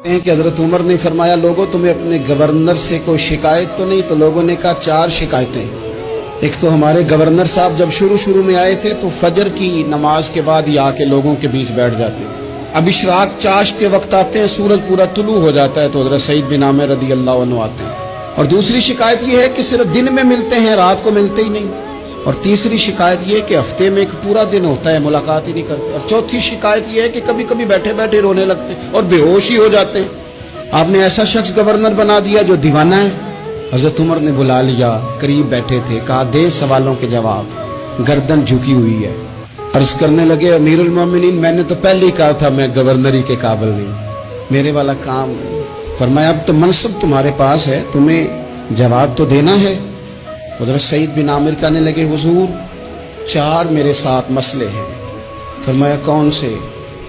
کہ حضرت عمر نے فرمایا لوگوں تمہیں اپنے گورنر سے کوئی شکایت تو نہیں؟ تو لوگوں نے کہا 4 شکایتیں۔ ایک تو ہمارے گورنر صاحب جب شروع میں آئے تھے تو فجر کی نماز کے بعد ہی آ کے لوگوں کے بیچ بیٹھ جاتے تھے۔ اب اشراق چاشت کے وقت آتے ہیں، سورج پورا طلوع ہو جاتا ہے تو حضرت سعید بن عامر رضی اللہ عنہ آتے ہیں۔ اور دوسری شکایت یہ ہے کہ صرف دن میں ملتے ہیں، رات کو ملتے ہی نہیں۔ اور تیسری شکایت یہ کہ ہفتے میں ایک پورا دن ہوتا ہے ملاقات ہی نہیں کرتے۔ اور چوتھی شکایت یہ ہے کہ کبھی کبھی بیٹھے بیٹھے رونے لگتے ہیں اور بے ہوش ہی ہو جاتے ہیں۔ آپ نے ایسا شخص گورنر بنا دیا جو دیوانہ ہے۔ حضرت عمر نے بلا لیا، قریب بیٹھے تھے، کہا دے سوالوں کے جواب۔ گردن جھکی ہوئی ہے، عرض کرنے لگے امیر المومنین میں نے تو پہلے ہی کہا تھا میں گورنری کے قابل نہیں، میرے والا کام نہیں۔ فرمایا اب تو منصب تمہارے پاس ہے، تمہیں جواب تو دینا ہے۔ حضرت سعید بن عامر کہنے لگے حضور 4 میرے ساتھ مسئلے ہیں۔ فرمایا کون سے؟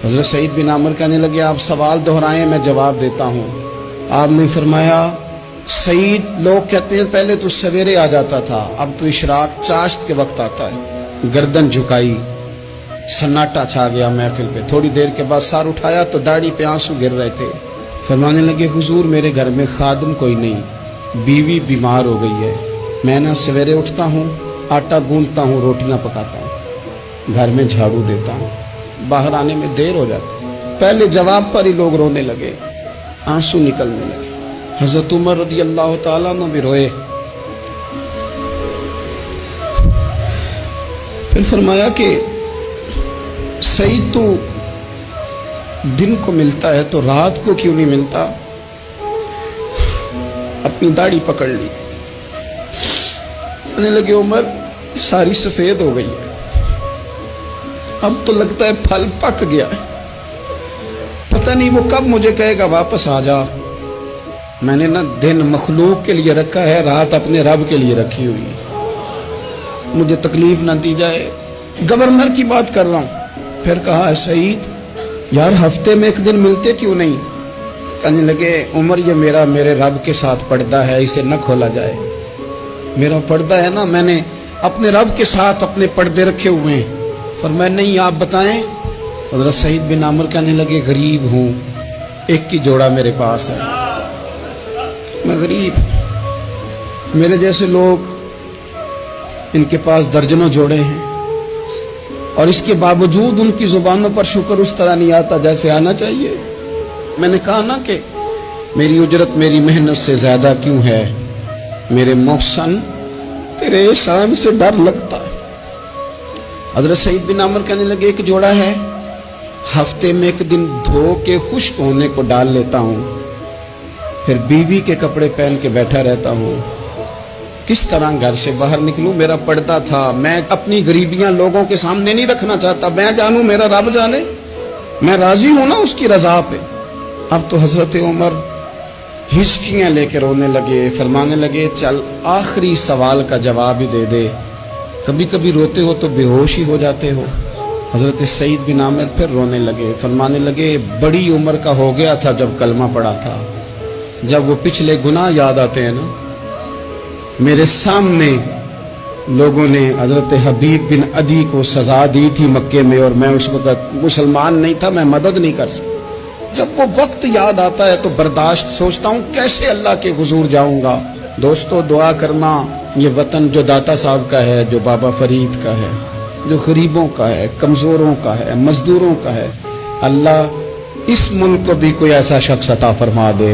حضرت سعید بن عامر کہنے لگے آپ سوال دہرائیں میں جواب دیتا ہوں۔ آپ نے فرمایا سعید لوگ کہتے ہیں پہلے تو سویرے آ جاتا تھا، اب تو اشراق چاشت کے وقت آتا ہے۔ گردن جھکائی، سناٹا چھا گیا محفل پہ۔ تھوڑی دیر کے بعد سر اٹھایا تو داڑھی پہ آنسو گر رہے تھے۔ فرمانے لگے حضور میرے گھر میں خادم کوئی نہیں، بیوی بیمار ہو گئی ہے، میں نہ سویرے اٹھتا ہوں، آٹا گوندتا ہوں، روٹیاں پکاتا ہوں، گھر میں جھاڑو دیتا ہوں، باہر آنے میں دیر ہو جاتی۔ پہلے جواب پر ہی لوگ رونے لگے، آنسو نکلنے لگے۔ حضرت عمر رضی اللہ تعالیٰ عنہ بھی روئے۔ پھر فرمایا کہ سعید تو دن کو ملتا ہے تو رات کو کیوں نہیں ملتا؟ اپنی داڑھی پکڑ لی، کہنے لگے عمر ساری سفید ہو گئی ہے، اب تو لگتا ہے پھل پک گیا ہے، پتہ نہیں وہ کب مجھے کہے گا واپس آ جا۔ میں نے نہ دن مخلوق کے لیے رکھا ہے، رات اپنے رب کے لیے رکھی ہوئی ہے، مجھے تکلیف نہ دی جائے۔ گورنر کی بات کر رہا ہوں۔ پھر کہا سعید یار ہفتے میں ایک دن ملتے کیوں نہیں؟ کہنے لگے عمر یہ میرے رب کے ساتھ پردہ ہے، اسے نہ کھولا جائے۔ میرا پردہ ہے نا، میں نے اپنے رب کے ساتھ اپنے پردے رکھے ہوئے ہیں۔ فرمایا نہیں آپ بتائیں۔ حضرت سعید بن عامر کہنے لگے غریب ہوں، ایک کی جوڑا میرے پاس ہے، میں غریب، میرے جیسے لوگ ان کے پاس درجنوں جوڑے ہیں، اور اس کے باوجود ان کی زبانوں پر شکر اس طرح نہیں آتا جیسے آنا چاہیے۔ میں نے کہا نا کہ میری اجرت میری محنت سے زیادہ کیوں ہے، میرے محسن تیرے احسان سے ڈر لگتا ہے۔ حضرت سعید بن عامر کہنے لگے ایک جوڑا ہے، ہفتے میں ایک دن دھو کے خشک ہونے کو ڈال لیتا ہوں، پھر بیوی کے کپڑے پہن کے بیٹھا رہتا ہوں، کس طرح گھر سے باہر نکلوں؟ میرا پردہ تھا، میں اپنی غریبیاں لوگوں کے سامنے نہیں رکھنا چاہتا، میں جانوں میرا رب جانے، میں راضی ہوں نا اس کی رضا پہ۔ اب تو حضرت عمر ہچکیاں لے کے رونے لگے، فرمانے لگے چل آخری سوال کا جواب ہی دے دے، کبھی کبھی روتے ہو تو بے ہوش ہی ہو جاتے ہو۔ حضرت سعید بن عامر پھر رونے لگے، فرمانے لگے بڑی عمر کا ہو گیا تھا جب کلمہ پڑا تھا، جب وہ پچھلے گناہ یاد آتے ہیں نا، میرے سامنے لوگوں نے حضرت حبیب بن عدی کو سزا دی تھی مکے میں، اور میں اس وقت مسلمان نہیں تھا، میں مدد نہیں کر سکتا۔ جب وہ وقت یاد آتا ہے تو برداشت سوچتا ہوں کیسے اللہ کے حضور جاؤں گا۔ دوستو دعا کرنا، یہ وطن جو داتا صاحب کا ہے، جو بابا فرید کا ہے، جو غریبوں کا ہے، کمزوروں کا ہے، مزدوروں کا ہے، اللہ اس ملک کو بھی کوئی ایسا شخص عطا فرما دے